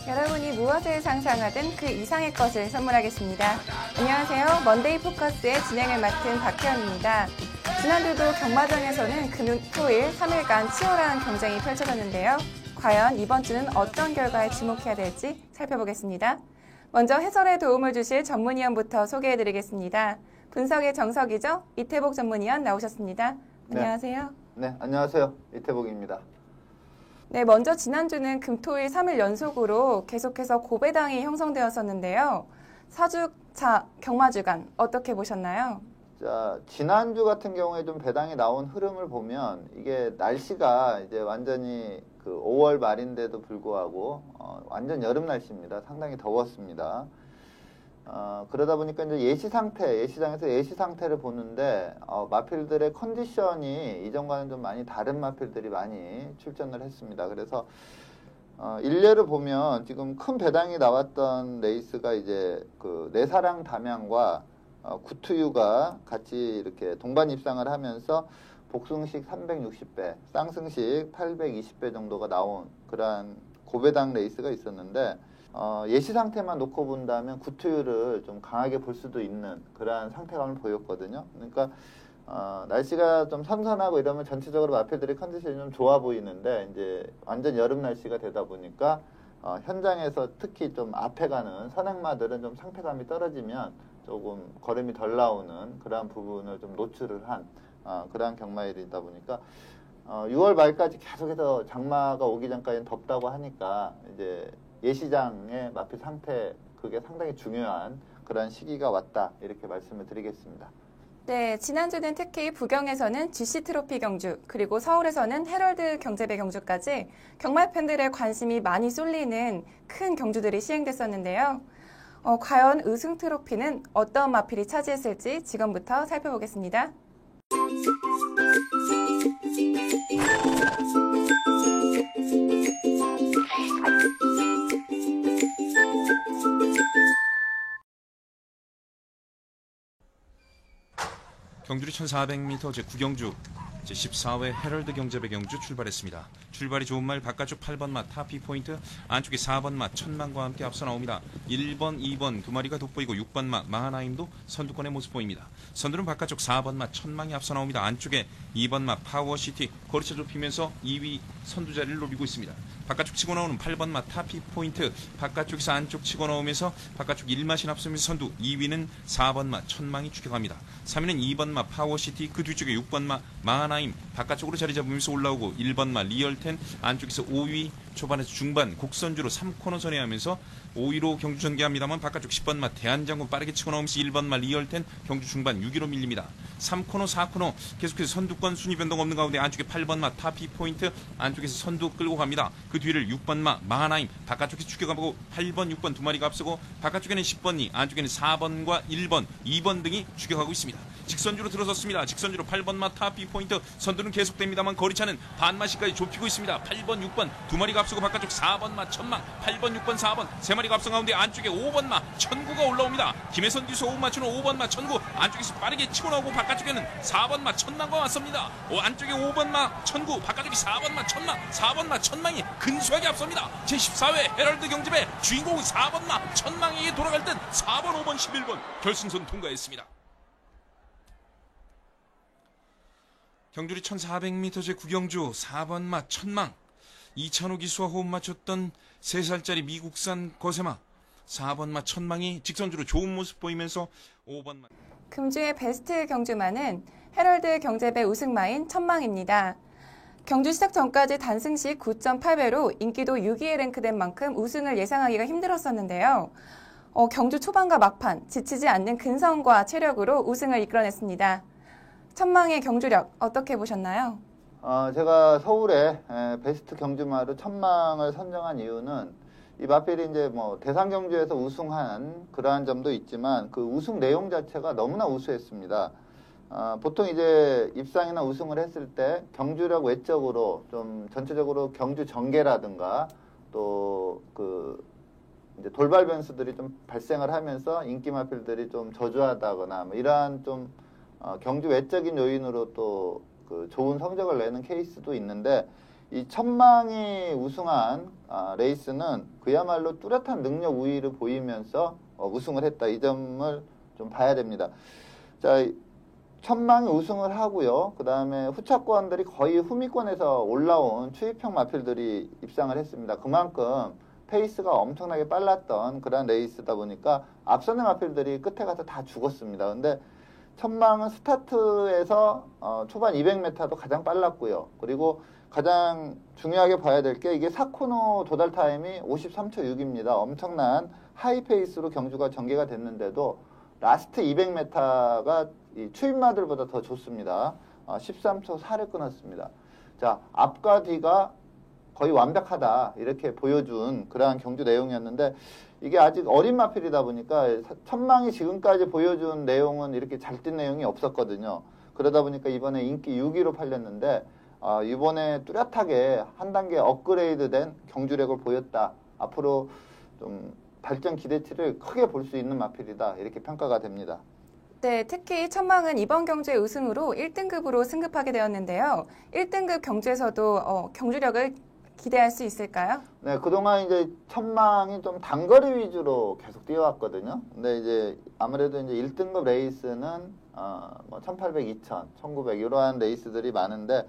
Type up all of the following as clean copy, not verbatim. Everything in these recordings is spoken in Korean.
여러분이 무엇을 상상하든 그 이상의 것을 선물하겠습니다. 안녕하세요. 먼데이 포커스의 진행을 맡은 박혜연입니다. 지난주도 경마장에서는 금요, 토일 3일간 치열한 경쟁이 펼쳐졌는데요. 과연 이번 주는 어떤 결과에 주목해야 될지 살펴보겠습니다. 먼저 해설에 도움을 주실 전문위원부터 소개해드리겠습니다. 분석의 정석이죠? 이태복 전문위원 나오셨습니다. 안녕하세요. 네, 안녕하세요. 이태복입니다. 네, 먼저 지난주는 금토일 3일 연속으로 계속해서 고배당이 형성되었었는데요. 4주차 경마주간 어떻게 보셨나요? 자, 지난주 같은 경우에 좀 배당이 나온 흐름을 보면 이게 날씨가 이제 완전히 그 5월 말인데도 불구하고 완전 여름 날씨입니다. 상당히 더웠습니다. 그러다 보니까 이제 예시장에서 예시 상태를 보는데, 마필들의 컨디션이 이전과는 좀 많이 다른 마필들이 많이 출전을 했습니다. 그래서, 일례를 보면 지금 큰 배당이 나왔던 레이스가 이제 그 내사랑 담양과 구투유가 같이 이렇게 동반 입상을 하면서 복승식 360배, 쌍승식 820배 정도가 나온 그러한 고배당 레이스가 있었는데, 예시 상태만 놓고 본다면 구투율을 좀 강하게 볼 수도 있는 그러한 상태감을 보였거든요. 그러니까 날씨가 좀 선선하고 이러면 전체적으로 마필들의 컨디션이 좀 좋아 보이는데 이제 완전 여름 날씨가 되다 보니까 현장에서 특히 좀 앞에 가는 선행마들은 좀 상태감이 떨어지면 조금 걸음이 덜 나오는 그러한 부분을 좀 노출을 한 그러한 경마일이다 보니까 6월 말까지 계속해서 장마가 오기 전까지는 덥다고 하니까 이제 예시장의 마필 상태, 그게 상당히 중요한 그런 시기가 왔다, 이렇게 말씀을 드리겠습니다. 네, 지난주는 특히 부경에서는 GC 트로피 경주, 그리고 서울에서는 헤럴드 경제배 경주까지 경마 팬들의 관심이 많이 쏠리는 큰 경주들이 시행됐었는데요. 과연 우승 트로피는 어떤 마필이 차지했을지 지금부터 살펴보겠습니다. 경주리 1400m 제9경주 제14회 헤럴드 경제배 경주 출발했습니다. 출발이 좋은 말 바깥쪽 8번 마 타피 포인트, 안쪽에 4번 마 천만과 함께 앞서 나옵니다. 1번, 2번 두 마리가 돋보이고 6번 마 마하나임도 선두권의 모습 보입니다. 선두는 바깥쪽 4번 마 천망이 앞서 나옵니다. 안쪽에 2번 마 파워시티 거리차 좁히면서 2위 선두 자리를 노리고 있습니다. 바깥쪽 치고 나오는 8번 마 타피 포인트, 바깥쪽에서 안쪽 치고 나오면서 바깥쪽 1마신 앞서면서 선두, 2위는 4번 마 천망이 추격합니다. 3위는 2번 마 파워시티, 그 뒤쪽에 6번 마 마하나임 바깥쪽으로 자리 잡으면서 올라오고 1번 마 리얼텐 안쪽에서 5위 초반에서 중반 곡선주로 3코너 선회하면서 5위로 경주 전개합니다만 바깥쪽 10번 마 대한장군 빠르게 치고 나오면서 1번 마 리얼텐 경주 중반 6위로 밀립니다. 3코너 4코너 계속해서 선두권 순위 변동 없는 가운데 안쪽에 8번 마 타피 포인트 안쪽에서 선두 끌고 갑니다. 그 뒤를 6번 마 마하나임 바깥쪽에서 추격하고 8번 6번 두 마리가 앞서고 바깥쪽에는 10번이 안쪽에는 4번과 1번 2번 등이 추격하고 있습니다. 직선주로 들어섰습니다. 직선주로 8번 마 타피 포인트 선두는 계속됩니다만 거리차는 반마시까지 좁히고 있습니다. 8번 6번 두 마리가 앞서고 바깥쪽 4번 마 천망 8번 6번 4번 세 마리가 앞서 가운데 안쪽에 5번 마 천구가 올라옵니다. 김혜선 기수 5번 맞추는 5번 마 천구 안쪽에서 빠르게 치고 나오고 바깥쪽에는 4번 마 천망과 맞섭니다. 안쪽에 5번 마 천구 바깥쪽에 4번 마 천망 4번 마 천망이 근소하게 앞섭니다. 제14회 헤럴드 경집의 주인공 4번 마 천망에게 돌아갈 듯 4번 5번 11번 결승선 통과했습니다. 경주리 1400m 제9경주 4번 마 천망, 이찬호 기수와 호흡 맞췄던 3살짜리 미국산 거세마 4번 마 천망이 직선주로 좋은 모습 보이면서 5번 마 금주의 베스트 경주마는 헤럴드 경제배 우승마인 천망입니다. 경주 시작 전까지 단승식 9.8배로 인기도 6위에 랭크된 만큼 우승을 예상하기가 힘들었었는데요. 경주 초반과 막판 지치지 않는 근성과 체력으로 우승을 이끌어냈습니다. 천망의 경주력 어떻게 보셨나요? 제가 서울에 베스트 경주마로 천망을 선정한 이유는 이 마필이 이제 뭐 대상 경주에서 우승한 그러한 점도 있지만 그 우승 내용 자체가 너무나 우수했습니다. 보통 이제 입상이나 우승을 했을 때 경주력 외적으로 좀 전체적으로 경주 전개라든가 또 그 이제 돌발 변수들이 좀 발생을 하면서 인기 마필들이 좀 저조하다거나 뭐 이러한 좀 경주 외적인 요인으로 또 그 좋은 성적을 내는 케이스도 있는데 이 천망이 우승한 레이스는 그야말로 뚜렷한 능력 우위를 보이면서 우승을 했다. 이 점을 좀 봐야 됩니다. 자, 천망이 우승을 하고요. 그 다음에 후차권들이 거의 후미권에서 올라온 추입형 마필들이 입상을 했습니다. 그만큼 페이스가 엄청나게 빨랐던 그런 레이스다 보니까 앞서는 마필들이 끝에 가서 다 죽었습니다. 근데 천망은 스타트에서 초반 200m도 가장 빨랐고요. 그리고 가장 중요하게 봐야 될 게 이게 4코너 도달 타임이 53초 6입니다. 엄청난 하이 페이스로 경주가 전개가 됐는데도 라스트 200m가 이 추임마들보다 더 좋습니다. 13초 4를 끊었습니다. 자, 앞과 뒤가 거의 완벽하다 이렇게 보여준 그러한 경주 내용이었는데 이게 아직 어린 마필이다 보니까 천망이 지금까지 보여준 내용은 이렇게 잘 뛴 내용이 없었거든요. 그러다 보니까 이번에 인기 6위로 팔렸는데 이번에 뚜렷하게 한 단계 업그레이드된 경주력을 보였다. 앞으로 좀 발전 기대치를 크게 볼 수 있는 마필이다. 이렇게 평가가 됩니다. 네, 특히 천망은 이번 경주의 우승으로 1등급으로 승급하게 되었는데요. 1등급 경주에서도 경주력을 기대할 수 있을까요? 네, 그동안 이제 천망이 좀 단거리 위주로 계속 뛰어왔거든요. 근데 이제 아무래도 이제 1등급 레이스는 뭐 1800, 2000, 1900 이러한 레이스들이 많은데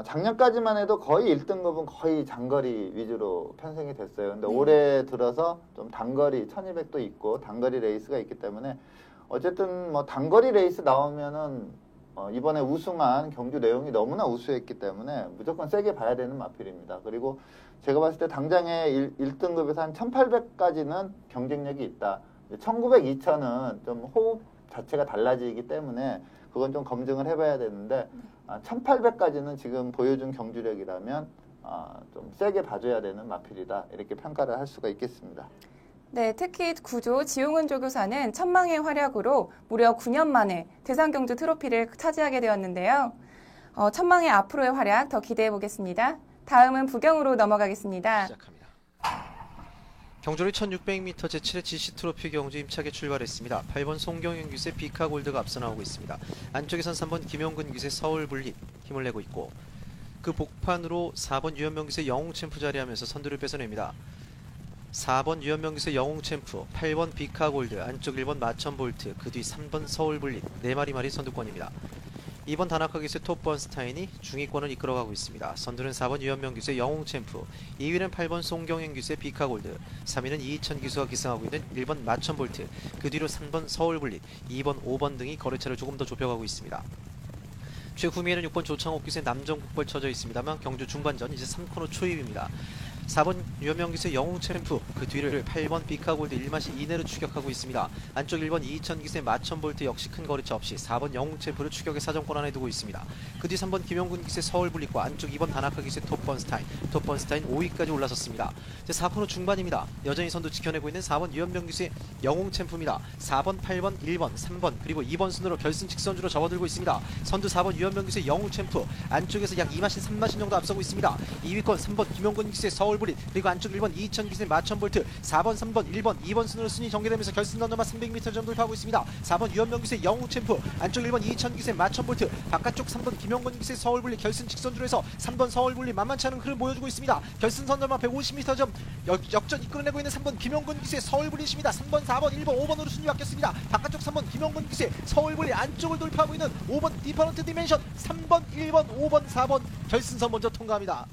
작년까지만 해도 거의 1등급은 거의 장거리 위주로 편성이 됐어요. 근데 올해 들어서 좀 단거리 1200도 있고 단거리 레이스가 있기 때문에 어쨌든 뭐 단거리 레이스 나오면은 이번에 우승한 경주 내용이 너무나 우수했기 때문에 무조건 세게 봐야 되는 마필입니다. 그리고 제가 봤을 때 당장에 1등급에서 한 1800까지는 경쟁력이 있다. 1900, 2000은 좀 호흡 자체가 달라지기 때문에 그건 좀 검증을 해봐야 되는데 1800까지는 지금 보여준 경주력이라면 좀 세게 봐줘야 되는 마필이다. 이렇게 평가를 할 수가 있겠습니다. 네, 특히 구조 지용은 조교사는 천망의 활약으로 무려 9년 만에 대상경주 트로피를 차지하게 되었는데요. 천망의 앞으로의 활약 더 기대해 보겠습니다. 다음은 부경으로 넘어가겠습니다. 시작합니다. 경주리 1600m 제7회 GC 트로피 경주 임차게 출발했습니다. 8번 송경현 기세 비카골드가 앞서 나오고 있습니다. 안쪽에선 3번 김용근 기세 서울블리 힘을 내고 있고 그 복판으로 4번 유현명 기세 영웅챔프 자리하면서 선두를 뺏어냅니다. 4번 유현명 기세 영웅챔프, 8번 비카골드, 안쪽 1번 마천볼트, 그 뒤 3번 서울블리 4마리 선두권입니다. 2번 다나카 기세 톱번스타인이 중위권을 이끌어가고 있습니다. 선두는 4번 유현명 기세 영웅챔프, 2위는 8번 송경현 기세 비카골드, 3위는 이희천 기수가 기승하고 있는 1번 마천볼트, 그 뒤로 3번 서울블리, 2번, 5번 등이 거래차를 조금 더 좁혀가고 있습니다. 최후미에는 6번 조창옥 기세 남정국벌 쳐져 있습니다만 경주 중반전 이제 3코너 초입입니다. 4번 유현명 기세 영웅챔프, 그 뒤를 8번 비카골드 1마시 이내로 추격하고 있습니다. 안쪽 1번 이희천 기세 마천볼트 역시 큰 거리차 없이 4번 영웅챔프를 추격의 사정권 안에 두고 있습니다. 그 뒤 3번 김영군 기세 서울블리과 안쪽 2번 다나카 기세 톱번스타인 5위까지 올라섰습니다. 이제 4코너 중반입니다. 여전히 선두 지켜내고 있는 4번 유현명 기세 영웅챔프입니다. 4번, 8번, 1번, 3번 그리고 2번 순으로 결승 직선주로 접어들고 있습니다. 선두 4번 유현명 기세 영웅챔프 안쪽에서 약 2마신 3마신 정도 앞서고 있습니다. 2위권 3번 김영군 기세 서울블리 그리고 안쪽 1번 이희천 기세 마천볼트 4번, 3번, 1번, 2번 순으로 순위 정리되면서 결승 런너만 300m 정도 돌파하고 있습니다. 4번 유현명 기세 영웅챔프 안쪽 1번 이희천 기세 마천볼트 바깥쪽 3번 김영건 기세 서울블리 결승 직선주로에서 3번 서울블리 만만치 않은 흐름 보여주고 있습니다. 결승 선전만 150m 점 역전 이끌어내고 있는 3번 김영건 기세 서울블리입니다. 3번, 4번, 1번, 5번으로 순위 바뀌었습니다. 바깥쪽 3번 김영건 기세 서울블리 안쪽을 돌파하고 있는 5번 디퍼런트 디멘션 3번, 1번, 5번, 4번 결승선 먼저 통과합니다.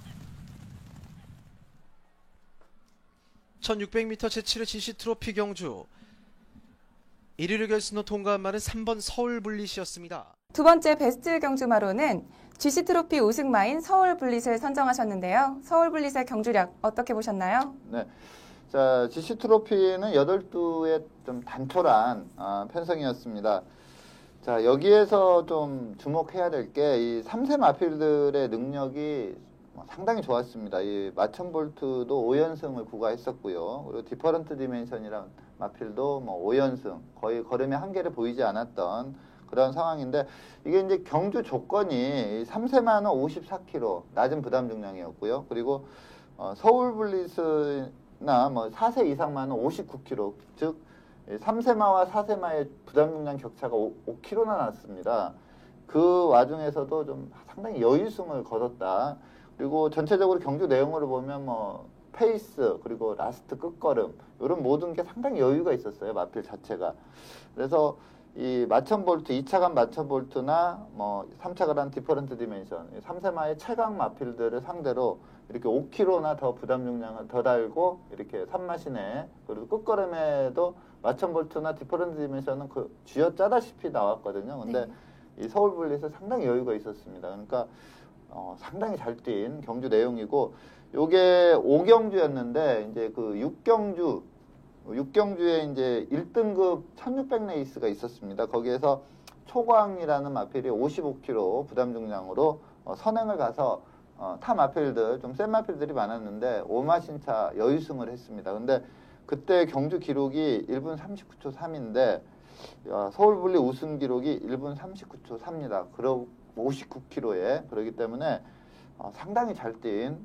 1600m 제7회 GC 트로피 경주 1위를 결승로 통과한 말은 3번 서울블릿이었습니다. 두 번째 베스트 경주마로는 GC 트로피 우승마인 서울블릿을 선정하셨는데요. 서울블릿의 경주력 어떻게 보셨나요? 네. 자, GC 트로피는 8두의 좀 단촐한 편성이었습니다. 자, 여기에서 좀 주목해야 될 게 이 3세 마필들의 능력이 상당히 좋았습니다. 이 마천볼트도 5연승을 구가했었고요. 그리고 디퍼런트 디멘션이란 마필도 5연승, 거의 걸음의 한계를 보이지 않았던 그런 상황인데 이게 이제 경주 조건이 3세마는 54kg, 낮은 부담 중량이었고요. 그리고 서울블리스나 4세 이상마는 59kg, 즉 3세마와 4세마의 부담 중량 격차가 5kg나 났습니다. 그 와중에서도 좀 상당히 여유승을 거뒀다. 그리고 전체적으로 경주 내용으로 보면 뭐 페이스 그리고 라스트 끝걸음 이런 모든 게 상당히 여유가 있었어요. 마필 자체가. 그래서 이 마천 볼트, 2차간 마천 볼트나 뭐 3차간 디퍼런트 디멘션, 3세마의 최강 마필들을 상대로 이렇게 5kg나 더 부담 중량을 더 달고 이렇게 3마신에 그리고 끝걸음에도 마천 볼트나 디퍼런트 디멘션은 그 쥐어짜다시피 나왔거든요. 근데 이 서울 블리에서 상당히 여유가 있었습니다. 그러니까 상당히 잘 뛴 경주 내용이고 요게 5경주였는데 이제 그 6경주에 이제 1등급 1600 레이스가 있었습니다. 거기에서 초광이라는 마필이 55kg 부담 중량으로 선행을 가서 타 마필들 좀 센 마필들이 많았는데 5마신차 여유승을 했습니다. 근데 그때 경주 기록이 1분 39초 3인데 서울블리 우승 기록이 1분 39초 3입니다. 그리고 59kg에 그러기 때문에 상당히 잘 뛴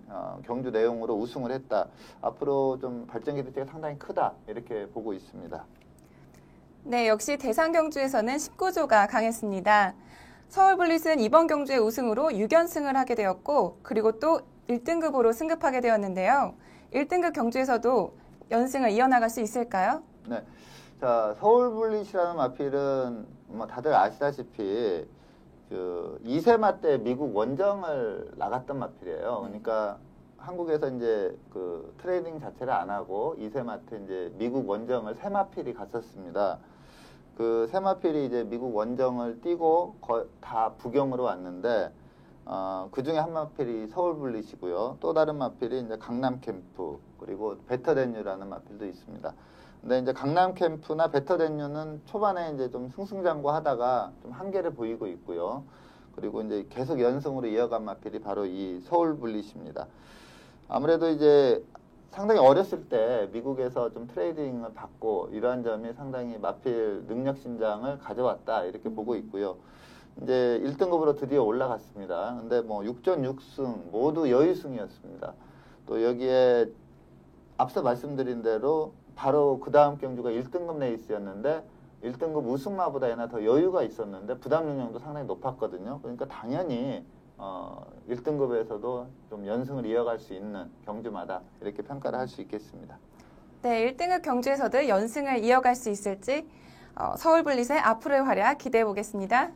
경주 내용으로 우승을 했다. 앞으로 좀 발전 기대치가 상당히 크다 이렇게 보고 있습니다. 네, 역시 대상 경주에서는 19조가 강했습니다. 서울블릿은 이번 경주의 우승으로 6연승을 하게 되었고 그리고 또 1등급으로 승급하게 되었는데요. 1등급 경주에서도 연승을 이어나갈 수 있을까요? 네, 자 서울블릿이라는 마필은 뭐 다들 아시다시피 그 2세마 때 미국 원정을 나갔던 마필이에요. 그러니까 한국에서 이제 그 트레이닝 자체를 안 하고 2세마 때 이제 미국 원정을 세 마필이 갔었습니다. 그 세 마필이 이제 미국 원정을 뛰고 다 부경으로 왔는데 그 중에 한 마필이 서울블릿이고요. 또 다른 마필이 이제 강남 캠프 그리고 베터댄유라는 마필도 있습니다. 근데 이제 강남 캠프나 베터댄유는 초반에 이제 좀 승승장구하다가 좀 한계를 보이고 있고요. 그리고 이제 계속 연승으로 이어간 마필이 바로 이 서울블릿입니다. 아무래도 이제 상당히 어렸을 때 미국에서 좀 트레이딩을 받고 이러한 점이 상당히 마필 능력 신장을 가져왔다 이렇게 보고 있고요. 이제 1등급으로 드디어 올라갔습니다. 근데 뭐 6전 6승 모두 여유승이었습니다. 또 여기에 앞서 말씀드린 대로 바로 그 다음 경주가 1등급 레이스였는데 1등급 우승마보다 더 여유가 있었는데 부담 능력도 상당히 높았거든요. 그러니까 당연히 1등급에서도 좀 연승을 이어갈 수 있는 경주마다 이렇게 평가를 할 수 있겠습니다. 네, 1등급 경주에서도 연승을 이어갈 수 있을지 서울블릿의 앞으로의 활약 기대해 보겠습니다.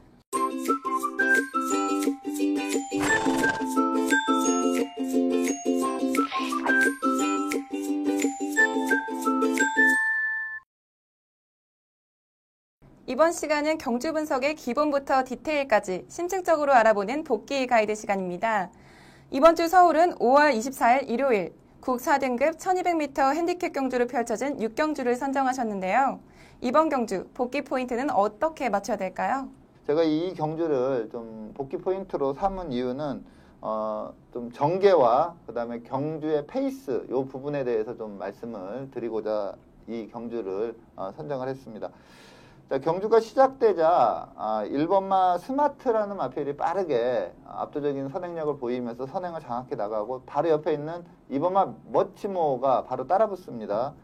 이번 시간은 경주 분석의 기본부터 디테일까지 심층적으로 알아보는 복귀 가이드 시간입니다. 이번 주 서울은 5월 24일 일요일 국 4등급 1200m 핸디캡 경주를 펼쳐진 6경주를 선정하셨는데요. 이번 경주 복귀 포인트는 어떻게 맞춰야 될까요? 제가 이 경주를 좀 복귀 포인트로 삼은 이유는 좀 전개와 그다음에 경주의 페이스 이 부분에 대해서 좀 말씀을 드리고자 이 경주를 선정을 했습니다. 자, 경주가 시작되자 1번마 스마트라는 마필이 빠르게 압도적인 선행력을 보이면서 선행을 장악해 나가고 바로 옆에 있는 2번마 머치모가 바로 따라붙습니다.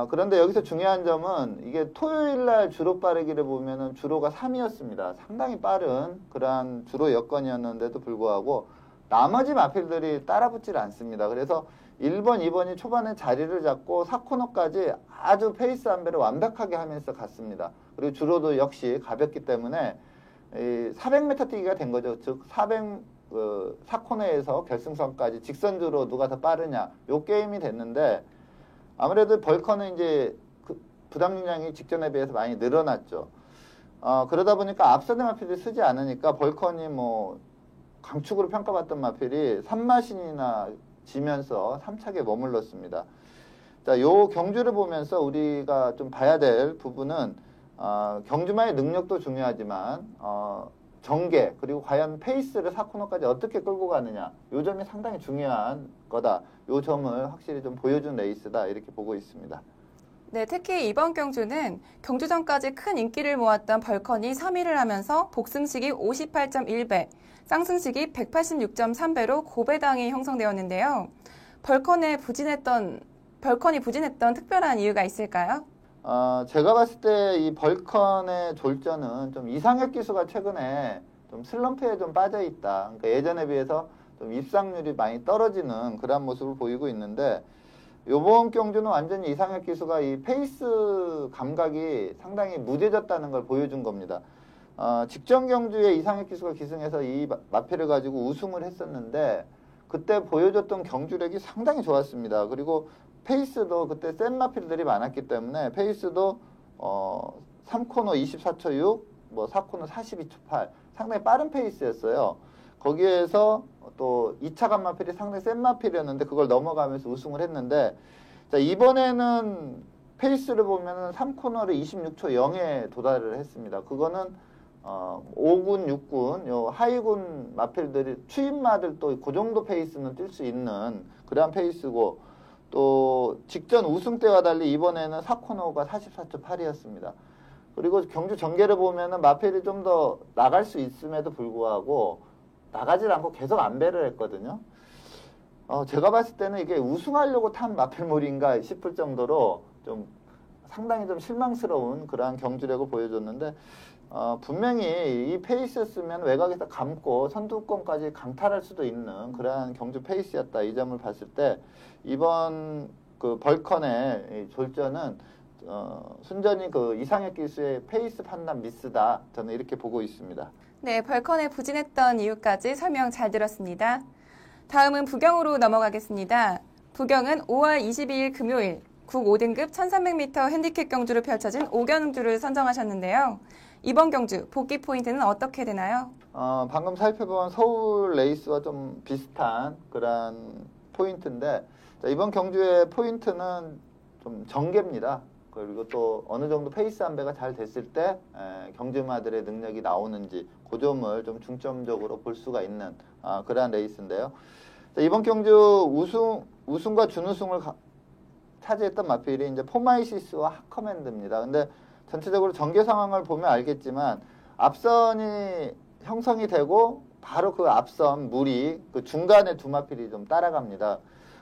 그런데 여기서 중요한 점은 이게 토요일날 주로 빠르기를 보면은 주로가 3위였습니다. 상당히 빠른 그러한 주로 여건이었는데도 불구하고 나머지 마필들이 따라붙질 않습니다. 그래서 1번, 2번이 초반에 자리를 잡고 4코너까지 아주 페이스 안배를 완벽하게 하면서 갔습니다. 그리고 주로도 역시 가볍기 때문에 400m 뛰기가 된 거죠. 즉 4코너에서 결승선까지 직선주로 누가 더 빠르냐 요 게임이 됐는데 아무래도 벌커는 이제 부담 능량이 직전에 비해서 많이 늘어났죠. 그러다 보니까 앞서는 마필이 쓰지 않으니까 벌컨이 뭐 강축으로 평가받던 마필이 3마신이나 지면서 3착에 머물렀습니다. 자, 요 경주를 보면서 우리가 좀 봐야 될 부분은 경주만의 능력도 중요하지만 전개 그리고 과연 페이스를 4코너까지 어떻게 끌고 가느냐 요 점이 상당히 중요한 거다. 요 점을 확실히 좀 보여준 레이스다 이렇게 보고 있습니다. 네, 특히 이번 경주는 경주 전까지 큰 인기를 모았던 벌컨이 3위를 하면서 복승식이 58.1배, 쌍승식이 186.3배로 고배당이 형성되었는데요. 벌컨이 부진했던 특별한 이유가 있을까요? 제가 봤을 때 이 벌컨의 졸전은 좀 이상혁 기수가 최근에 좀 슬럼프에 좀 빠져 있다. 그러니까 예전에 비해서 좀 입상률이 많이 떨어지는 그런 모습을 보이고 있는데 요번 경주는 완전히 이상혁 기수가 이 페이스 감각이 상당히 무뎌졌다는 걸 보여준 겁니다. 직전 경주에 이상혁 기수가 기승해서 이 마필을 가지고 우승을 했었는데 그때 보여줬던 경주력이 상당히 좋았습니다. 그리고 페이스도 그때 센 마필들이 많았기 때문에 페이스도 3코너 24초 6, 뭐 4코너 42초 8 상당히 빠른 페이스였어요. 거기에서 또 2차 간마필이 상당히 센 마필이었는데 그걸 넘어가면서 우승을 했는데 자, 이번에는 페이스를 보면은 3코너를 26초 0에 도달을 했습니다. 그거는 5군, 6군, 요 하위군 마필들이 추임마들 또 그 정도 페이스는 뛸 수 있는 그런 페이스고 또 직전 우승 때와 달리 이번에는 4코너가 44초 8이었습니다. 그리고 경주 전개를 보면은 마필이 좀 더 나갈 수 있음에도 불구하고 나가질 않고 계속 안배를 했거든요. 제가 봤을 때는 이게 우승하려고 탄 마필몰인가 싶을 정도로 좀 상당히 좀 실망스러운 그러한 경주력을 보여줬는데 분명히 이 페이스였으면 외곽에서 감고 선두권까지 강탈할 수도 있는 그러한 경주 페이스였다. 이 점을 봤을 때 이번 그 벌컨의 졸전은 순전히 그 이상혁 기수의 페이스 판단 미스다. 저는 이렇게 보고 있습니다. 네, 벌컨에 부진했던 이유까지 설명 잘 들었습니다. 다음은 부경으로 넘어가겠습니다. 부경은 5월 22일 금요일 국 5등급 1300m 핸디캡 경주로 펼쳐진 5경주를 선정하셨는데요. 이번 경주 복귀 포인트는 어떻게 되나요? 방금 살펴본 서울 레이스와 좀 비슷한 그런 포인트인데 자, 이번 경주의 포인트는 좀 전개입니다. 그리고 또 어느 정도 페이스 안배가 잘 됐을 때 경주마들의 능력이 나오는지 그 점을 좀 중점적으로 볼 수가 있는 그러한 레이스인데요. 자, 이번 경주 우승과 준우승을 차지했던 마필이 이제 포마이시스와 하커맨드입니다. 근데 전체적으로 전개 상황을 보면 알겠지만 앞선이 형성이 되고 바로 그 앞선 물이 그 중간에 두 마필이 좀 따라갑니다.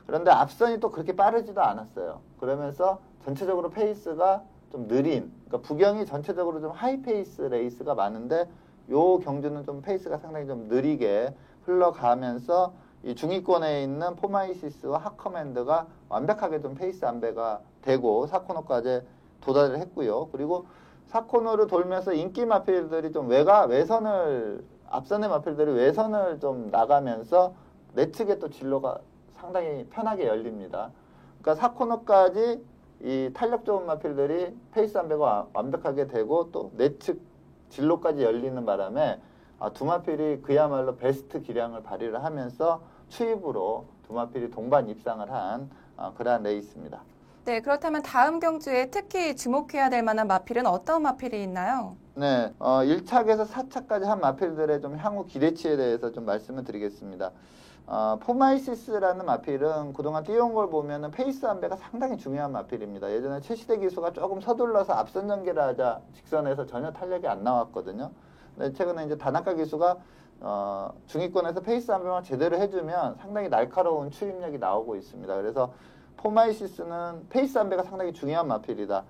그런데 앞선이 또 그렇게 빠르지도 않았어요. 그러면서 전체적으로 페이스가 좀 느린, 그러니까 부경이 전체적으로 좀 하이 페이스 레이스가 많은데 요 경주는 좀 페이스가 상당히 좀 느리게 흘러가면서 이 중위권에 있는 포마이시스와 하커맨드가 완벽하게 좀 페이스 안배가 되고 4코너까지 도달을 했고요. 그리고 4코너를 돌면서 인기 마필들이 좀 외선을 앞선의 마필들이 외선을 좀 나가면서 내측에 또 진로가 상당히 편하게 열립니다. 그러니까 4코너까지 이 탄력 좋은 마필들이 페이스 안배가 완벽하게 되고 또 내측 진로까지 열리는 바람에 두 마필이 그야말로 베스트 기량을 발휘를 하면서 추입으로 두 마필이 동반 입상을 한 그러한 레이스입니다. 네, 그렇다면 다음 경주에 특히 주목해야 될 만한 마필은 어떤 마필이 있나요? 네, 1차에서 4차까지 한 마필들의 좀 향후 기대치에 대해서 좀 말씀을 드리겠습니다. 포마이시스라는 마필은 그동안 뛰어온 걸 보면은 페이스 안배가 상당히 중요한 마필입니다. 예전에 최시대 기수가 조금 서둘러서 앞선 전개를 하자 직선에서 전혀 탄력이 안 나왔거든요. 근데 최근에 이제 다나카 기수가 중위권에서 페이스 안배만 제대로 해주면 상당히 날카로운 추임력이 나오고 있습니다. 그래서 포마이시스는 페이스 안배가 상당히 중요한 마필이다.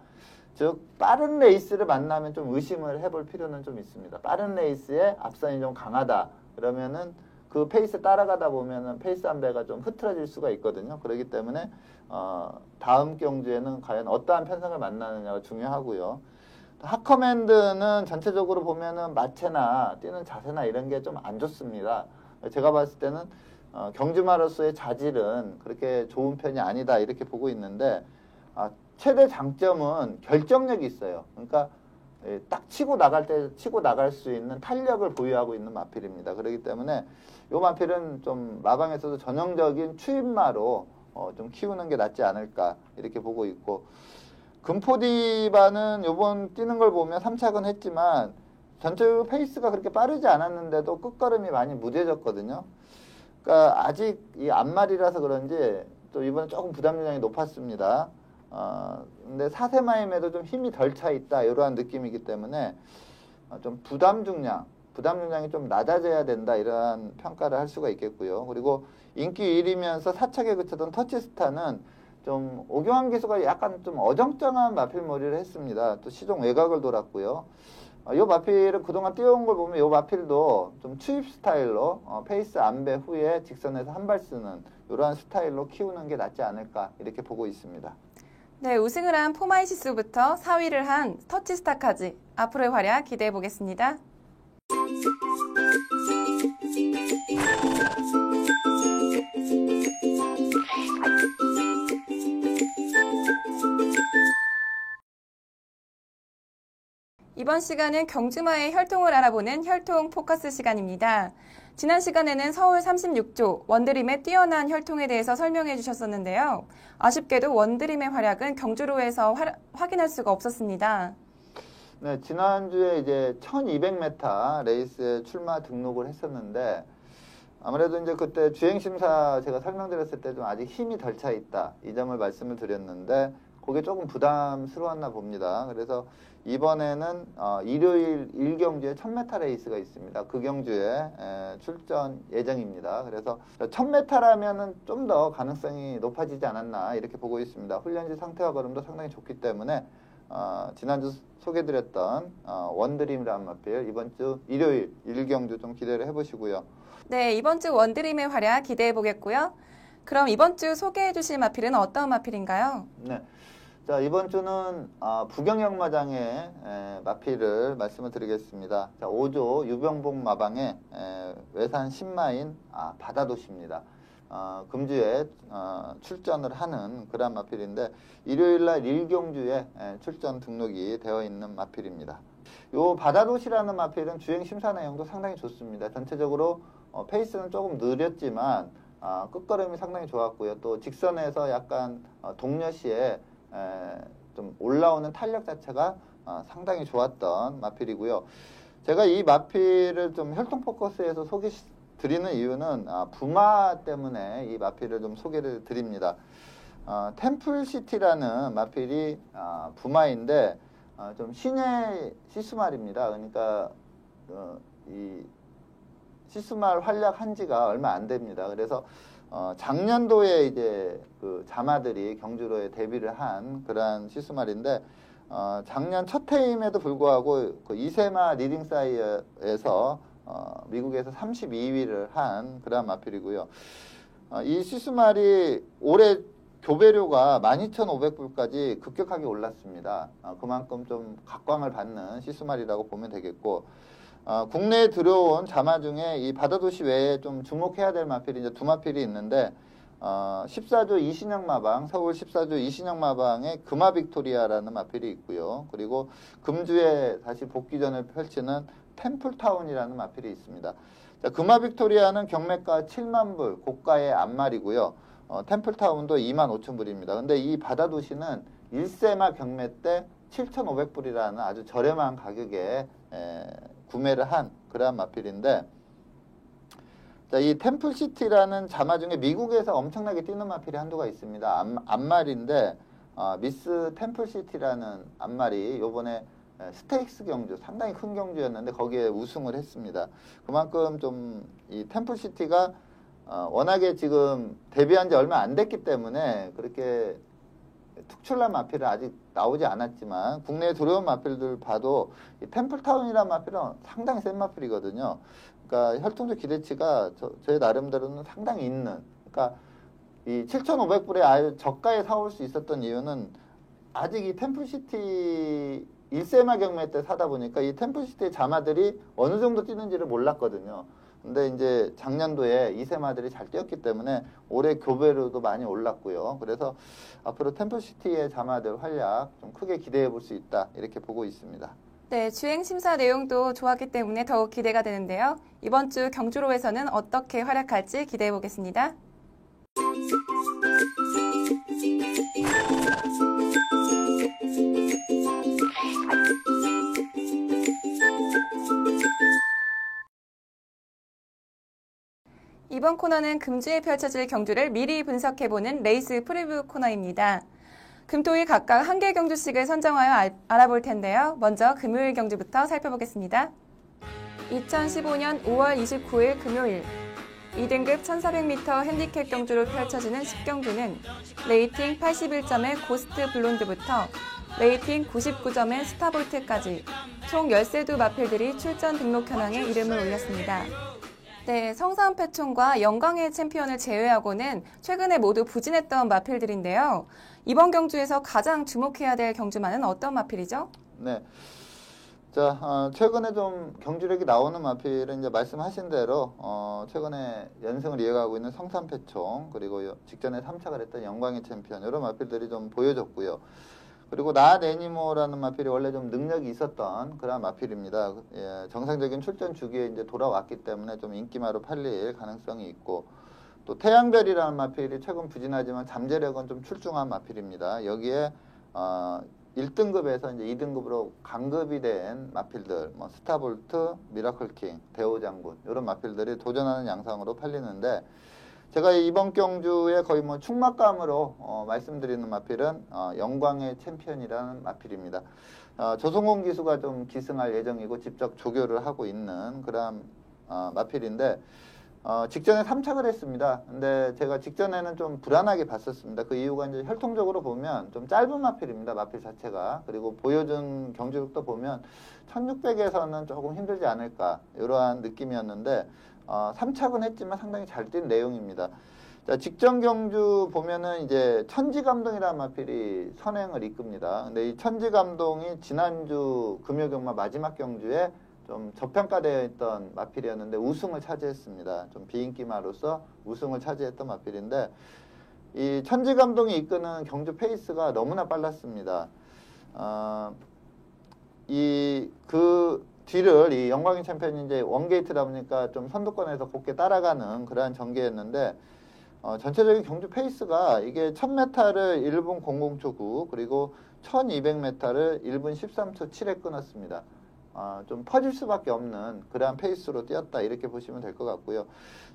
즉 빠른 레이스를 만나면 좀 의심을 해볼 필요는 좀 있습니다. 빠른 레이스에 앞선이 좀 강하다. 그러면은 그 페이스 따라가다 보면은 페이스 안배가 좀 흐트러질 수가 있거든요. 그렇기 때문에 다음 경주에는 과연 어떠한 편성을 만나느냐가 중요하고요. 하커맨드는 전체적으로 보면은 마체나 뛰는 자세나 이런 게 좀 안 좋습니다. 제가 봤을 때는 경주마로서의 자질은 그렇게 좋은 편이 아니다 이렇게 보고 있는데 최대 장점은 결정력이 있어요. 그러니까 딱 치고 나갈 때 치고 나갈 수 있는 탄력을 보유하고 있는 마필입니다. 그렇기 때문에 이 마필은 좀 마방에서도 전형적인 추임마로 좀 키우는 게 낫지 않을까 이렇게 보고 있고 금포디바는 요번 뛰는 걸 보면 3착은 했지만 전체적으로 페이스가 그렇게 빠르지 않았는데도 끝걸음이 많이 무뎌졌거든요. 그러니까 아직 이 앞말이라서 그런지 또 이번에 조금 부담량이 높았습니다. 근데 4세마임에도 좀 힘이 덜 차 있다 이러한 느낌이기 때문에 좀 부담 중량이 좀 낮아져야 된다 이러한 평가를 할 수가 있겠고요. 그리고 인기 1위면서 4착에 그쳤던 터치스타는 좀 오경환 기수가 약간 좀 어정쩡한 마필몰이를 했습니다. 또 시종 외곽을 돌았고요. 이 마필은 그동안 뛰어온 걸 보면 이 마필도 좀 추입 스타일로 페이스 안배 후에 직선에서 한 발 쓰는 이러한 스타일로 키우는 게 낫지 않을까 이렇게 보고 있습니다. 네, 우승을 한 포마이시스부터 4위를 한 터치스타까지 앞으로의 활약 기대해 보겠습니다. 이번 시간은 경주마의 혈통을 알아보는 혈통 포커스 시간입니다. 지난 시간에는 서울 36조 원드림의 뛰어난 혈통에 대해서 설명해 주셨었는데요. 아쉽게도 원드림의 활약은 경주로에서 확인할 수가 없었습니다. 네, 지난주에 이제 1200m 레이스에 출마 등록을 했었는데 아무래도 이제 그때 주행심사 제가 설명드렸을 때 좀 아직 힘이 덜 차 있다. 이 점을 말씀을 드렸는데 그게 조금 부담스러웠나 봅니다. 그래서 이번에는 일요일 1경주에 1000m 레이스가 있습니다. 그 경주에 출전 예정입니다. 그래서 1000m라면은 좀 더 가능성이 높아지지 않았나 이렇게 보고 있습니다. 훈련지 상태와 걸음도 상당히 좋기 때문에 지난주 소개드렸던 원드림이라는 마필 이번 주 일요일 1경주 좀 기대를 해보시고요. 네, 이번 주 원드림의 활약 기대해 보겠고요. 그럼 이번 주 소개해 주실 마필은 어떤 마필인가요? 네. 자, 이번 주는 부경영마장의 마필을 말씀을 드리겠습니다. 자, 5조 유병복 마방의 외산 10마인 바다도시입니다. 금주에 출전을 하는 그런 마필인데 일요일날 1경주에 출전 등록이 되어 있는 마필입니다. 요 바다도시라는 마필은 주행 심사 내용도 상당히 좋습니다. 전체적으로 페이스는 조금 느렸지만 끝걸음이 상당히 좋았고요. 또 직선에서 약간 동료시에 좀 올라오는 탄력 자체가 상당히 좋았던 마필이고요. 제가 이 마필을 좀 혈통 포커스에서 소개드리는 이유는 부마 때문에 이 마필을 좀 소개를 드립니다. 템플시티라는 마필이 부마인데 좀 신의 시스말입니다. 그러니까 이 시스말 활약한 지가 얼마 안 됩니다. 그래서 작년도에 이제 그 자마들이 경주로에 데뷔를 한 그러한 시스말인데 작년 첫 해임에도 불구하고 그 이세마 리딩 사이어에서 미국에서 32위를 한 그러한 마필이고요. 이 시스말이 올해 교배료가 12,500불까지 급격하게 올랐습니다. 그만큼 좀 각광을 받는 시스말이라고 보면 되겠고 국내에 들어온 자마 중에 이 바다도시 외에 좀 주목해야 될 마필이 이제 두 마필이 있는데 14조 이신영 마방, 서울 14조 이신영 마방의 금화 빅토리아라는 마필이 있고요. 그리고 금주에 다시 복귀전을 펼치는 템플타운이라는 마필이 있습니다. 자, 금화 빅토리아는 경매가 7만 불, 고가의 암말이고요. 템플타운도 2만 5천 불입니다. 근데 이 바다도시는 1세마 경매 때 7,500불이라는 아주 저렴한 가격에 구매를 한 그러한 마필인데 자, 이 템플시티라는 자마 중에 미국에서 엄청나게 뛰는 마필이 한두가 있습니다. 암말인데 미스 템플시티라는 암말이 요번에 스테이크스 경주 상당히 큰 경주였는데 거기에 우승을 했습니다. 그만큼 좀 이 템플시티가 워낙에 지금 데뷔한 지 얼마 안 됐기 때문에 그렇게 특출난 마필은 아직 나오지 않았지만 국내에 들어온 마필들 봐도 이 템플타운이라는 마필은 상당히 센 마필이거든요. 그러니까 혈통적 기대치가 저희 나름대로는 상당히 있는. 그러니까 이 7,500불에 아주 저가에 사올 수 있었던 이유는 아직 이 템플시티 1세마 경매 때 사다 보니까 이 템플시티의 자마들이 어느 정도 뛰는지를 몰랐거든요. 근데 이제 작년도에 2세마들이 잘 뛰었기 때문에 올해 교배료도 많이 올랐고요. 그래서 앞으로 템플시티의 자마들 활약 좀 크게 기대해 볼 수 있다. 이렇게 보고 있습니다. 네, 주행 심사 내용도 좋았기 때문에 더욱 기대가 되는데요. 이번 주 경주로에서는 어떻게 활약할지 기대해 보겠습니다. 이번 코너는 금주에 펼쳐질 경주를 미리 분석해보는 레이스 프리뷰 코너입니다. 금토일 각각 한 개 경주씩을 선정하여 알아볼 텐데요. 먼저 금요일 경주부터 살펴보겠습니다. 2015년 5월 29일 금요일 2등급 1400m 핸디캡 경주로 펼쳐지는 10경주는 레이팅 81점의 고스트 블론드부터 레이팅 99점의 스타볼트까지 총 13두 마필들이 출전 등록 현황에 이름을 올렸습니다. 네, 성산패총과 영광의 챔피언을 제외하고는 최근에 모두 부진했던 마필들인데요. 이번 경주에서 가장 주목해야 될 경주마는 어떤 마필이죠? 네. 자, 최근에 좀 경주력이 나오는 마필은 이제 말씀하신 대로, 최근에 연승을 이어가고 있는 성산패총, 그리고 직전에 3착을 했던 영광의 챔피언, 이런 마필들이 좀 보여줬고요. 그리고 나네니모라는 마필이 원래 좀 능력이 있었던 그런 마필입니다. 예, 정상적인 출전 주기에 이제 돌아왔기 때문에 좀 인기마로 팔릴 가능성이 있고, 또 태양별이라는 마필이 최근 부진하지만 잠재력은 좀 출중한 마필입니다. 여기에 1등급에서 이제 2등급으로 강급이 된 마필들, 뭐 스타볼트, 미라클킹, 대호장군 이런 마필들이 도전하는 양상으로 팔리는데, 제가 이번 경주에 거의 뭐 충막감으로 말씀드리는 마필은 영광의 챔피언이라는 마필입니다. 조성공 기수가 좀 기승할 예정이고 직접 조교를 하고 있는 그런 마필인데, 직전에 3착을 했습니다. 근데 제가 직전에는 좀 불안하게 봤었습니다. 그 이유가 이제 혈통적으로 보면 좀 짧은 마필입니다. 마필 자체가. 그리고 보여준 경주력도 보면 1600에서는 조금 힘들지 않을까 이러한 느낌이었는데, 3착은 했지만 상당히 잘 뛴 내용입니다. 자, 직전 경주 보면은 이제 천지감동이라는 마필이 선행을 이끕니다. 근데 이 천지감동이 지난주 금요경마 마지막 경주에 좀 저평가되어 있던 마필이었는데 우승을 차지했습니다. 좀 비인기마로서 우승을 차지했던 마필인데, 이 천지감동이 이끄는 경주 페이스가 너무나 빨랐습니다. 뒤를 이 영광의 챔피언이 이제 원게이트다 보니까 좀 선두권에서 곱게 따라가는 그러한 전개였는데, 전체적인 경주 페이스가 이게 1000m를 1분 00초 9, 그리고 1200m를 1분 13초 7에 끊었습니다. 좀 퍼질 수밖에 없는 그러한 페이스로 뛰었다 이렇게 보시면 될 것 같고요.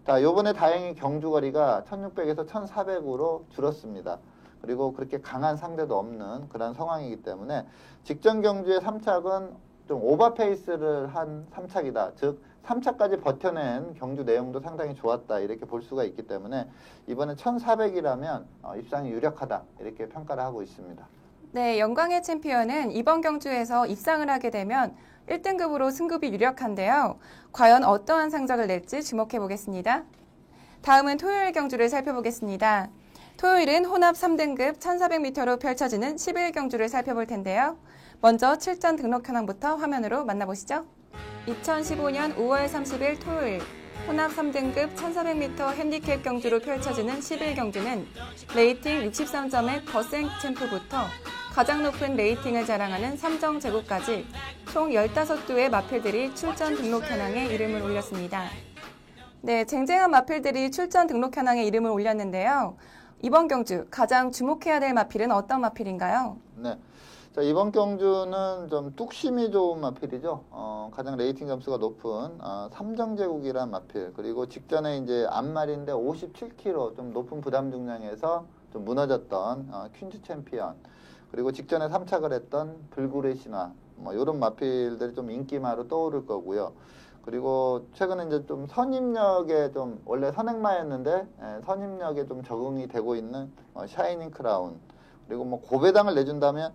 자, 요번에 다행히 경주거리가 1600에서 1400으로 줄었습니다. 그리고 그렇게 강한 상대도 없는 그런 상황이기 때문에 직전 경주의 3착은 좀 오버 페이스를 한 3착이다. 즉 3착까지 버텨낸 경주 내용도 상당히 좋았다 이렇게 볼 수가 있기 때문에 이번에 1400이라면 입상이 유력하다 이렇게 평가를 하고 있습니다. 네, 영광의 챔피언은 이번 경주에서 입상을 하게 되면 1등급으로 승급이 유력한데요. 과연 어떠한 성적을 낼지 주목해 보겠습니다. 다음은 토요일 경주를 살펴보겠습니다. 토요일은 혼합 3등급 1400m로 펼쳐지는 11 경주를 살펴볼 텐데요. 먼저 출전 등록 현황부터 화면으로 만나보시죠. 2015년 5월 30일 토요일 혼합 3등급 1400m 핸디캡 경주로 펼쳐지는 11 경주는 레이팅 63점의 거센 챔프부터 가장 높은 레이팅을 자랑하는 삼정제국까지 총 15두의 마필들이 출전 등록 현황에 이름을 올렸습니다. 네, 쟁쟁한 마필들이 출전 등록 현황에 이름을 올렸는데요. 이번 경주 가장 주목해야 될 마필은 어떤 마필인가요? 네. 자, 이번 경주는 좀 뚝심이 좋은 마필이죠. 가장 레이팅 점수가 높은 삼정제국이란 마필, 그리고 직전에 이제 앞말인데 57kg 좀 높은 부담 중량에서 좀 무너졌던 퀸즈 챔피언, 그리고 직전에 3착을 했던 불굴의 신화, 뭐 이런 마필들이 좀 인기마로 떠오를 거고요. 그리고 최근에 이제 좀 선임력에 좀 원래 선행마였는데 선임력에 좀 적응이 되고 있는 샤이닝 크라운, 그리고 뭐 고배당을 내준다면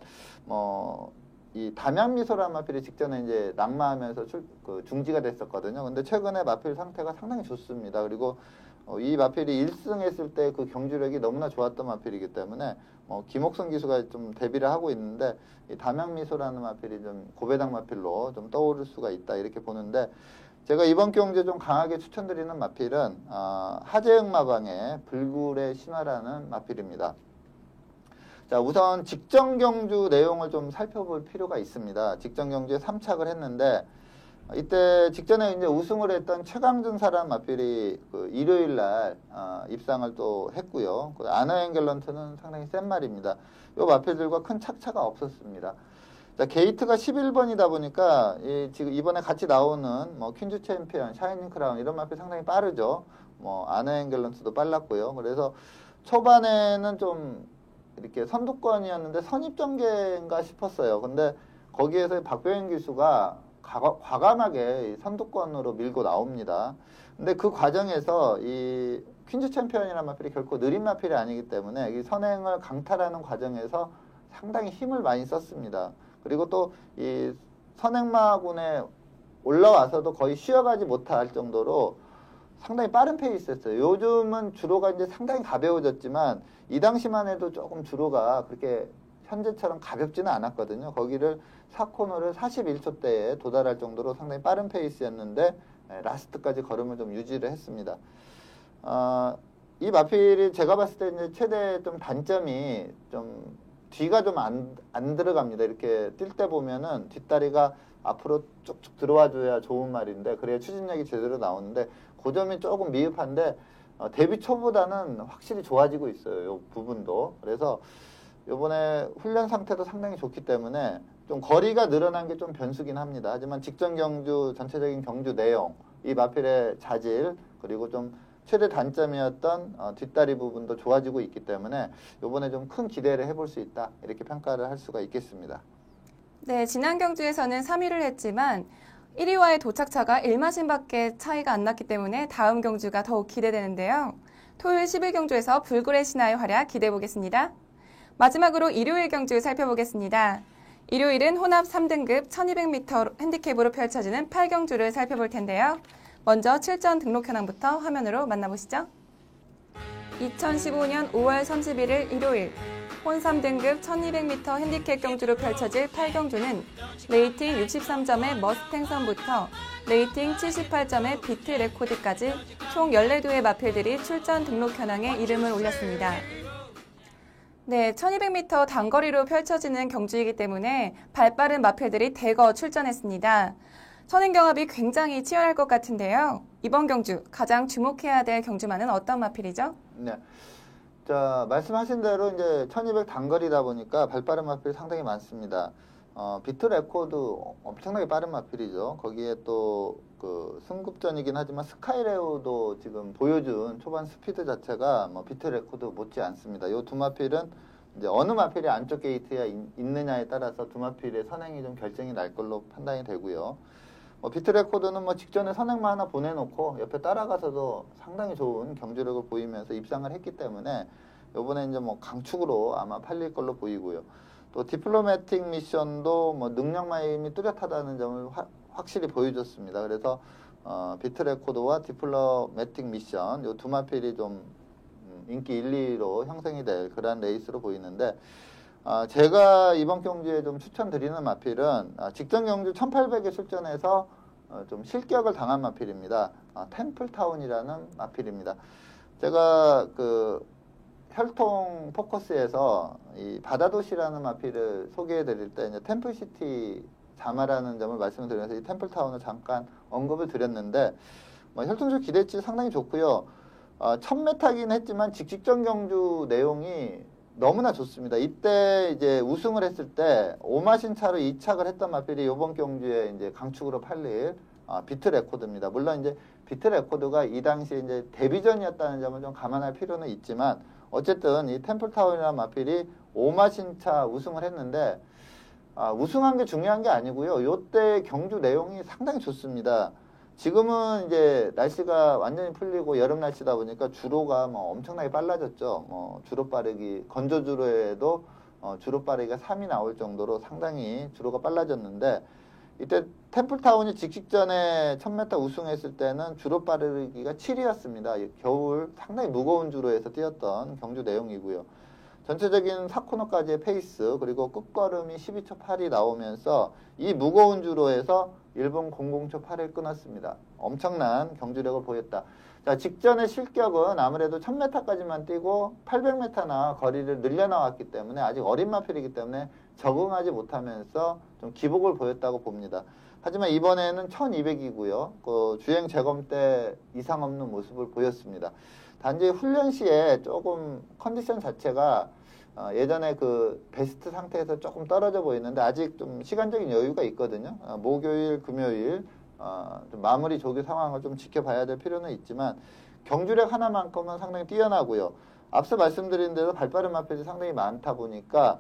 이 담양미소라는 마필이 직전에 이제 낙마하면서 중지가 됐었거든요. 근데 최근에 마필 상태가 상당히 좋습니다. 그리고 이 마필이 1승했을 때 그 경주력이 너무나 좋았던 마필이기 때문에 김옥선 기수가 좀 데뷔를 하고 있는데, 이 담양미소라는 마필이 좀 고배당 마필로 좀 떠오를 수가 있다 이렇게 보는데, 제가 이번 경주에 좀 강하게 추천드리는 마필은 하재영 마방의 불굴의 신화라는 마필입니다. 자, 우선 직전 경주 내용을 좀 살펴볼 필요가 있습니다. 직전 경주에 3착을 했는데, 이때 직전에 이제 우승을 했던 최강준사라는 마필이 일요일 날 입상을 또 했고요. 아너행 갤런트는 상당히 센 말입니다. 이 마필들과 큰 착차가 없었습니다. 자, 게이트가 11번이다 보니까 지금 이번에 같이 나오는 퀸즈 챔피언, 샤이닝 크라운 이런 마필 상당히 빠르죠. 아너행 갤런트도 빨랐고요. 그래서 초반에는 좀 이렇게 선두권이었는데 선입전개인가 싶었어요. 근데 거기에서 박병현 기수가 과감하게 선두권으로 밀고 나옵니다. 근데 그 과정에서 이 퀸즈 챔피언이라는 마필이 결코 느린 마필이 아니기 때문에 이 선행을 강탈하는 과정에서 상당히 힘을 많이 썼습니다. 그리고 또 이 선행마군에 올라와서도 거의 쉬어가지 못할 정도로 상당히 빠른 페이스였어요. 요즘은 주로가 이제 상당히 가벼워졌지만 이 당시만 해도 조금 주로가 그렇게 현재처럼 가볍지는 않았거든요. 거기를 4코너를 41초대에 도달할 정도로 상당히 빠른 페이스였는데 라스트까지 걸음을 좀 유지를 했습니다. 이 마필이 제가 봤을 때 이제 최대 좀 단점이 좀 뒤가 좀 안 들어갑니다. 이렇게 뛸 때 보면은 뒷다리가 앞으로 쭉쭉 들어와줘야 좋은 말인데 그래야 추진력이 제대로 나오는데 그 점이 조금 미흡한데 데뷔 초보다는 확실히 좋아지고 있어요. 이 부분도. 그래서 이번에 훈련 상태도 상당히 좋기 때문에 좀 거리가 늘어난 게 좀 변수긴 합니다. 하지만 직전 경주 전체적인 경주 내용, 이 마필의 자질 그리고 좀 최대 단점이었던 뒷다리 부분도 좋아지고 있기 때문에 이번에 좀 큰 기대를 해볼 수 있다 이렇게 평가를 할 수가 있겠습니다. 네, 지난 경주에서는 3위를 했지만 1위와의 도착차가 1마신밖에 차이가 안 났기 때문에 다음 경주가 더욱 기대되는데요. 토요일 11경주에서 불굴의 신하의 활약 기대해 보겠습니다. 마지막으로 일요일 경주 살펴보겠습니다. 일요일은 혼합 3등급 1200m 핸디캡으로 펼쳐지는 8경주를 살펴볼 텐데요. 먼저 출전 등록 현황부터 화면으로 만나보시죠. 2015년 5월 31일 일요일 혼 3등급 1200m 핸디캡 경주로 펼쳐질 8경주는 레이팅 63점의 머스탱선부터 레이팅 78점의 비트 레코드까지 총 14두의 마필들이 출전 등록 현황에 이름을 올렸습니다. 네, 1200m 단거리로 펼쳐지는 경주이기 때문에 발빠른 마필들이 대거 출전했습니다. 선행경합이 굉장히 치열할 것 같은데요. 이번 경주 가장 주목해야 될 경주마는 어떤 마필이죠? 네. 자, 말씀하신 대로 이제 1200 단거리다 보니까 발빠른 마필이 상당히 많습니다. 비트 레코드 엄청나게 빠른 마필이죠. 거기에 또 그 승급전이긴 하지만 스카이레오도 지금 보여준 초반 스피드 자체가 뭐 비트 레코드 못지 않습니다. 이 두 마필은 이제 어느 마필이 안쪽 게이트에 있느냐에 따라서 두 마필의 선행이 좀 결정이 날 걸로 판단이 되고요. 비트 레코드는 뭐 직전에 선행만 하나 보내놓고 옆에 따라가서도 상당히 좋은 경주력을 보이면서 입상을 했기 때문에 이번에 이제 뭐 강축으로 아마 팔릴 걸로 보이고요. 또 디플로매틱 미션도 뭐 능력만이 뚜렷하다는 점을 확실히 보여줬습니다. 그래서 비트 레코드와 디플로매틱 미션 이 두 마필이 좀 인기 1, 2로 형성이 될 그러한 레이스로 보이는데 제가 이번 경주에 좀 추천드리는 마필은 직전 경주 1800에 출전해서 좀 실격을 당한 마필입니다. 템플타운이라는 마필입니다. 제가 그 혈통 포커스에서 이 바다도시라는 마필을 소개해 드릴 때 이제 템플시티 자마라는 점을 말씀을 드리면서 이 템플타운을 잠깐 언급을 드렸는데 뭐 혈통적 기대치 상당히 좋고요. 1000m긴 했지만 직전 경주 내용이 너무나 좋습니다. 이때 이제 우승을 했을 때 오마신 차로 2착을 했던 마필이 이번 경주에 이제 강축으로 팔릴 비트 레코드입니다. 물론 이제 비트 레코드가 이 당시에 이제 데뷔전이었다는 점을 좀 감안할 필요는 있지만 어쨌든 이 템플타운이라는 마필이 오마신차 우승을 했는데 우승한 게 중요한 게 아니고요. 이때 경주 내용이 상당히 좋습니다. 지금은 이제 날씨가 완전히 풀리고 여름 날씨다 보니까 주로가 뭐 엄청나게 빨라졌죠. 주로 빠르기 건조주로에도 주로 빠르기가 3이 나올 정도로 상당히 주로가 빨라졌는데 이때 템플타운이 직전에 1000m 우승했을 때는 주로 빠르기가 7이었습니다. 겨울 상당히 무거운 주로에서 뛰었던 경주 내용이고요. 전체적인 4코너까지의 페이스 그리고 끝걸음이 12초 8이 나오면서 이 무거운 주로에서 1분 00초 8을 끊었습니다. 엄청난 경주력을 보였다. 자, 직전의 실격은 아무래도 1000m까지만 뛰고 800m나 거리를 늘려나왔기 때문에 아직 어린 마필이기 때문에 적응하지 못하면서 좀 기복을 보였다고 봅니다. 하지만 이번에는 1200이고요. 그 주행 재검 때 이상 없는 모습을 보였습니다. 단지 훈련 시에 조금 컨디션 자체가 예전에 그 베스트 상태에서 조금 떨어져 보이는데 아직 좀 시간적인 여유가 있거든요. 목요일, 금요일 좀 마무리 조기 상황을 좀 지켜봐야 될 필요는 있지만 경주력 하나만큼은 상당히 뛰어나고요. 앞서 말씀드린 대로 발빠른 마필이 상당히 많다 보니까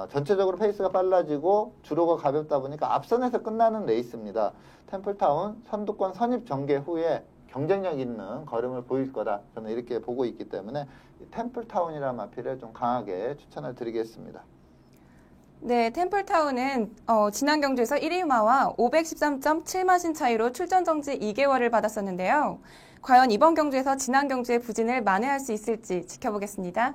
전체적으로 페이스가 빨라지고 주로가 가볍다 보니까 앞선에서 끝나는 레이스입니다. 템플타운 선두권 선입 전개 후에 경쟁력 있는 걸음을 보일 거다. 저는 이렇게 보고 있기 때문에 템플타운이라는 마필을 좀 강하게 추천을 드리겠습니다. 네, 템플타운은 지난 경주에서 1위마와 513.7마신 차이로 출전 정지 2개월을 받았었는데요. 과연 이번 경주에서 지난 경주의 부진을 만회할 수 있을지 지켜보겠습니다.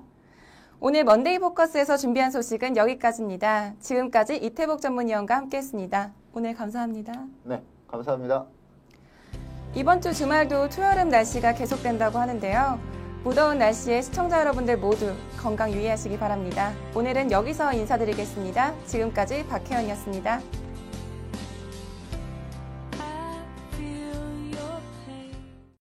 오늘 먼데이 포커스에서 준비한 소식은 여기까지입니다. 지금까지 이태복 전문위원과 함께했습니다. 오늘 감사합니다. 네, 감사합니다. 이번 주 주말도 초여름 날씨가 계속된다고 하는데요. 무더운 날씨에 시청자 여러분들 모두 건강 유의하시기 바랍니다. 오늘은 여기서 인사드리겠습니다. 지금까지 박혜연이었습니다.